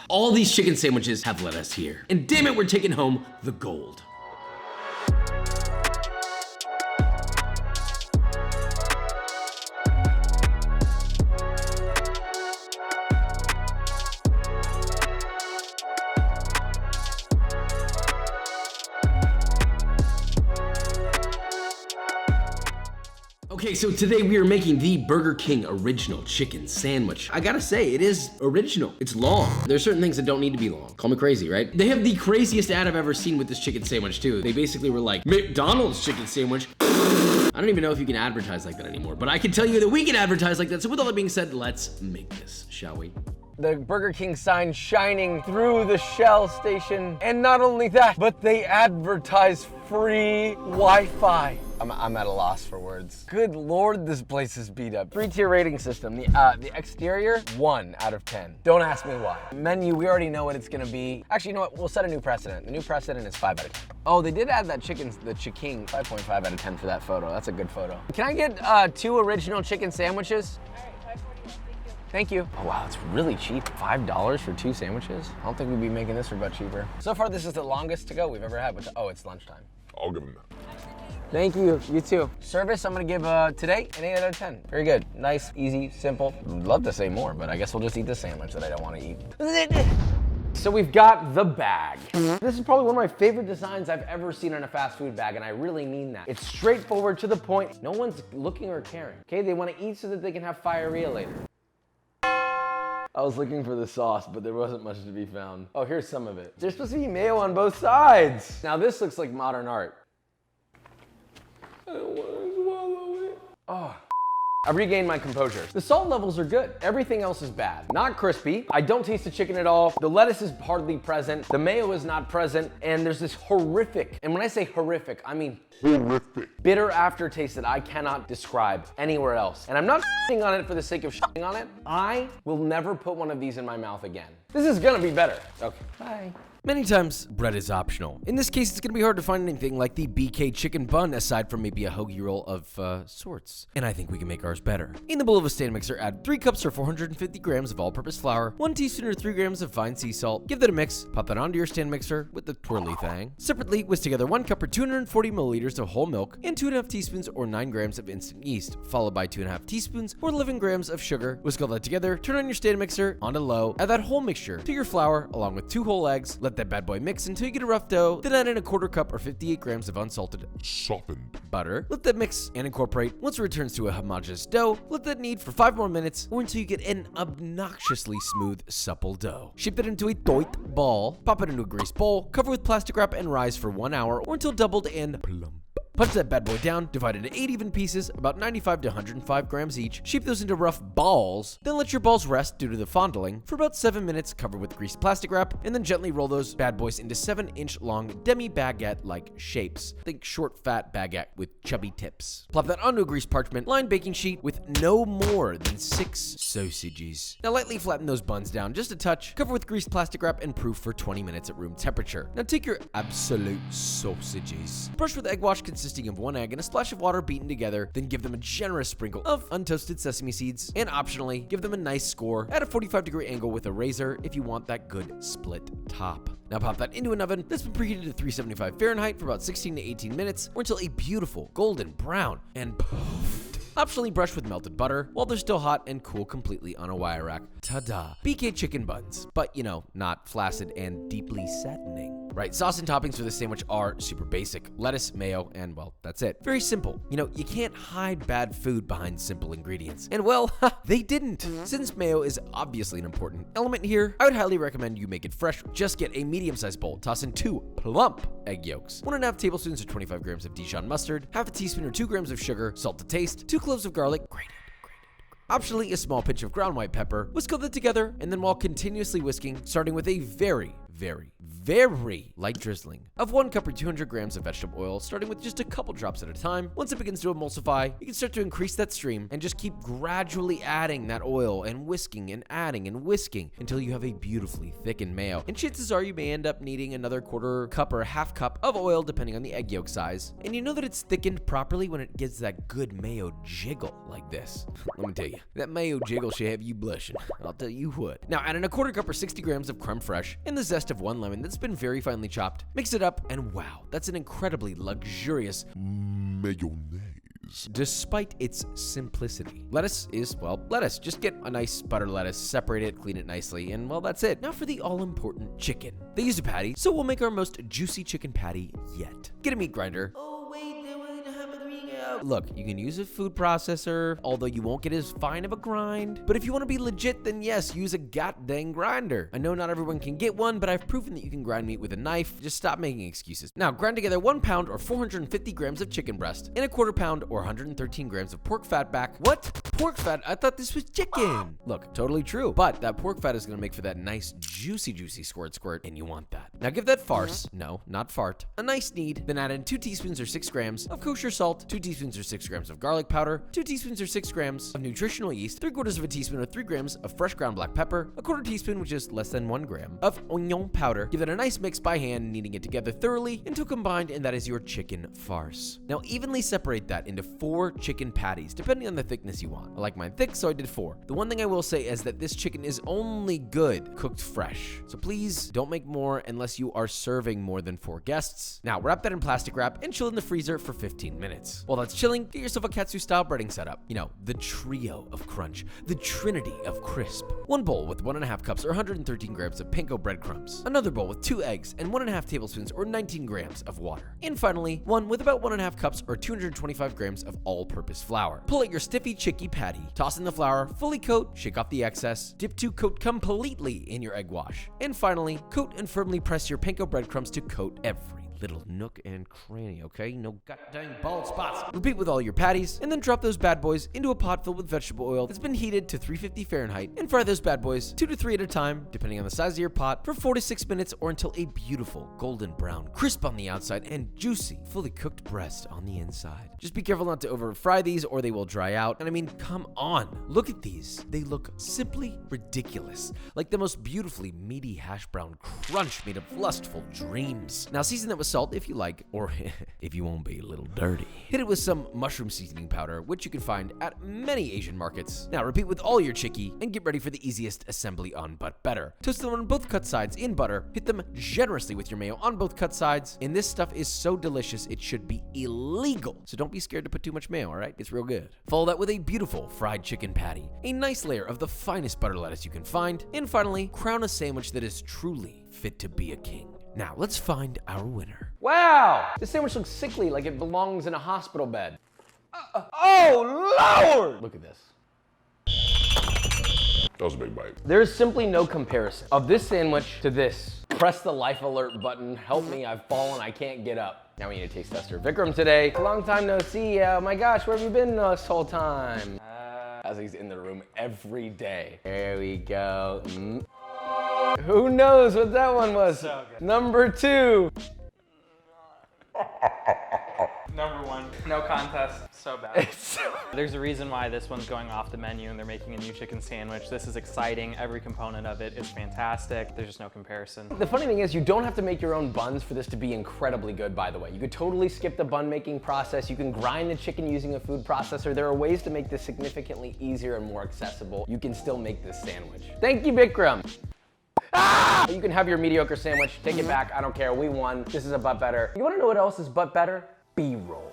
All these chicken sandwiches have led us here. And damn it, we're taking home the gold. Okay, so today we are making the Burger King original chicken sandwich. I gotta say, it is original. It's long. There's certain things that don't need to be long. Call me crazy, right? They have the craziest ad I've ever seen with this chicken sandwich too. They basically were like, McDonald's chicken sandwich. I don't even know if you can advertise like that anymore, but I can tell you that we can advertise like that. So with all that being said, let's make this, shall we? The Burger King sign shining through the Shell station. And not only that, but they advertise free Wi-Fi. I'm at a loss for words. Good Lord, this place is beat up. 3-tier rating system. The exterior, 1 out of 10. Don't ask me why. Menu, we already know what it's gonna be. Actually, you know what? We'll set a new precedent. The new precedent is 5 out of 10. Oh, they did add that the chicken, 5.5 out of 10 for that photo. That's a good photo. Can I get 2 original chicken sandwiches? Thank you. Oh wow, it's really cheap. $5 for 2 sandwiches? I don't think we'd be making this for much cheaper. So far, this is the longest to go we've ever had. Oh, it's lunchtime. I'll give him that. Thank you, you too. Service, I'm gonna give today an 8 out of 10. Very good, nice, easy, simple. I'd love to say more, but I guess we'll just eat the sandwich that I don't wanna eat. So we've got the bag. This is probably one of my favorite designs I've ever seen on a fast food bag, and I really mean that. It's straightforward, to the point. No one's looking or caring, okay? They wanna eat so that they can have diarrhea later. I was looking for the sauce, but there wasn't much to be found. Oh, here's some of it. There's supposed to be mayo on both sides. Now this looks like modern art. I don't want to swallow it. Oh. I regained my composure. The salt levels are good. Everything else is bad. Not crispy. I don't taste the chicken at all. The lettuce is hardly present. The mayo is not present. And there's this horrific, and when I say horrific, I mean horrific, bitter aftertaste that I cannot describe anywhere else. And I'm not shitting on it for the sake of shitting on it. I will never put one of these in my mouth again. This is gonna be better. Okay, bye. Many times, bread is optional. In this case, it's gonna be hard to find anything like the BK chicken bun, aside from maybe a hoagie roll of sorts. And I think we can make ours better. In the bowl of a stand mixer, add 3 cups or 450 grams of all-purpose flour, 1 teaspoon or 3 grams of fine sea salt. Give that a mix, pop that onto your stand mixer with the twirly thing. Separately, whisk together 1 cup or 240 milliliters of whole milk and 2.5 teaspoons or 9 grams of instant yeast, followed by 2.5 teaspoons or 11 grams of sugar. Whisk all that together, turn on your stand mixer onto low, add that whole mixture to your flour along with 2 whole eggs. Let that bad boy mix until you get a rough dough, then add in a 1/4 cup or 58 grams of unsalted Softened butter. Let that mix and incorporate. Once it returns to a homogeneous dough, let that knead for 5 more minutes or until you get an obnoxiously smooth, supple dough. Shape that into a tight ball, pop it into a greased bowl, cover with plastic wrap and rise for 1 hour or until doubled and plump. Punch that bad boy down, divide it into 8 even pieces, about 95 to 105 grams each. Shape those into rough balls, then let your balls rest due to the fondling for about 7 minutes, cover with greased plastic wrap, and then gently roll those bad boys into 7-inch long demi-baguette-like shapes. Think short, fat baguette with chubby tips. Plop that onto a greased parchment-lined baking sheet with no more than 6 sausages. Now lightly flatten those buns down just a touch, cover with greased plastic wrap, and proof for 20 minutes at room temperature. Now take your absolute sausages, brush with egg wash consisting of 1 egg and a splash of water beaten together, then give them a generous sprinkle of untoasted sesame seeds, and optionally, give them a nice score at a 45-degree angle with a razor if you want that good split top. Now pop that into an oven that's been preheated to 375 Fahrenheit for about 16 to 18 minutes or until a beautiful golden brown and puffed. Optionally brush with melted butter while they're still hot and cool completely on a wire rack. Ta-da! BK chicken buns, but you know, not flaccid and deeply saddening. Right, sauce and toppings for this sandwich are super basic. Lettuce, mayo, and well, that's it. Very simple. You know, you can't hide bad food behind simple ingredients. And well, they didn't. Since mayo is obviously an important element here, I would highly recommend you make it fresh. Just get a medium-sized bowl, toss in 2 plump egg yolks, 1.5 tablespoons or 25 grams of Dijon mustard, half a teaspoon or 2 grams of sugar, salt to taste, 2 cloves of garlic, grated. Optionally, a small pinch of ground white pepper. Whisk all that together, and then while continuously whisking, starting with a very very light drizzling of 1 cup or 200 grams of vegetable oil, starting with just a couple drops at a time. Once it begins to emulsify, you can start to increase that stream and just keep gradually adding that oil and whisking and adding and whisking until you have a beautifully thickened mayo. And chances are you may end up needing another quarter cup or a half cup of oil depending on the egg yolk size. And you know that it's thickened properly when it gives that good mayo jiggle like this. Let me tell you, that mayo jiggle should have you blushing. I'll tell you what. Now add in a quarter cup or 60 grams of creme fraiche and the zest of 1 lemon that's been very finely chopped. Mix it up and wow, that's an incredibly luxurious mayonnaise, despite its simplicity. Lettuce is, well, lettuce. Just get a nice butter lettuce, separate it, clean it nicely, and well, that's it. Now for the all-important chicken. They use a patty, so we'll make our most juicy chicken patty yet. Get a meat grinder. Look, you can use a food processor, although you won't get as fine of a grind. But if you want to be legit, then yes, use a goddamn grinder. I know not everyone can get one, but I've proven that you can grind meat with a knife. Just stop making excuses. Now, grind together 1 pound or 450 grams of chicken breast and a quarter pound or 113 grams of pork fat back. What? Pork fat? I thought this was chicken. Look, totally true. But that pork fat is going to make for that nice, juicy squirt, and you want that. Now give that farce, no, not fart, a nice knead. Then add in 2 teaspoons or 6 grams of kosher salt, 2 teaspoons or 6 grams of garlic powder, 2 teaspoons or 6 grams of nutritional yeast, 3/4 of a teaspoon or 3 grams of fresh ground black pepper, a quarter teaspoon, which is less than 1 gram, of onion powder. Give it a nice mix by hand, kneading it together thoroughly until combined, and that is your chicken farce. Now evenly separate that into 4 chicken patties, depending on the thickness you want. I like mine thick, so I did 4. The one thing I will say is that this chicken is only good cooked fresh. So please don't make more unless you are serving more than 4 guests. Now wrap that in plastic wrap and chill in the freezer for 15 minutes. While that's chilling, get yourself a katsu style breading setup. You know, the trio of crunch, the trinity of crisp. 1 bowl with 1.5 cups or 113 grams of panko breadcrumbs. Another bowl with 2 eggs and 1.5 tablespoons or 19 grams of water. And finally, one with about 1.5 cups or 225 grams of all-purpose flour. Pull out your stiffy chicky patty, toss in the flour, fully coat, shake off the excess, dip to coat completely in your egg wash. And finally, coat and firmly press your panko breadcrumbs to coat every little nook and cranny, okay? No goddamn bald spots. Repeat with all your patties, and then drop those bad boys into a pot filled with vegetable oil that's been heated to 350 Fahrenheit, and fry those bad boys 2 to 3 at a time, depending on the size of your pot, for 4 to 6 minutes or until a beautiful golden brown, crisp on the outside, and juicy, fully cooked breast on the inside. Just be careful not to over fry these or they will dry out. And I mean, come on, look at these. They look simply ridiculous, like the most beautifully meaty hash brown crunch made of lustful dreams. Now season that with salt if you like, or if you won't be a little dirty. Hit it with some mushroom seasoning powder, which you can find at many Asian markets. Now repeat with all your chicky and get ready for the easiest assembly on But Better. Toast them on both cut sides in butter, hit them generously with your mayo on both cut sides, and this stuff is so delicious it should be illegal. So don't be scared to put too much mayo, alright? It's real good. Follow that with a beautiful fried chicken patty, a nice layer of the finest butter lettuce you can find, and finally, crown a sandwich that is truly fit to be a king. Now, let's find our winner. Wow! This sandwich looks sickly, like it belongs in a hospital bed. Oh, Lord! Look at this. That was a big bite. There's simply no comparison of this sandwich to this. Press the life alert button. Help me, I've fallen, I can't get up. Now we need a taste tester. Vikram today. Long time no see. Oh my gosh, where have you been this whole time? As he's in the room every day. There we go. Who knows what that one was? So good. Number 2. Number 1, no contest, so bad. There's a reason why this one's going off the menu and they're making a new chicken sandwich. This is exciting. Every component of it is fantastic. There's just no comparison. The funny thing is you don't have to make your own buns for this to be incredibly good, by the way. You could totally skip the bun making process. You can grind the chicken using a food processor. There are ways to make this significantly easier and more accessible. You can still make this sandwich. Thank you, Vikram. You can have your mediocre sandwich, take it back, I don't care, we won. This is a But Better. You wanna know what else is But Better? B-roll.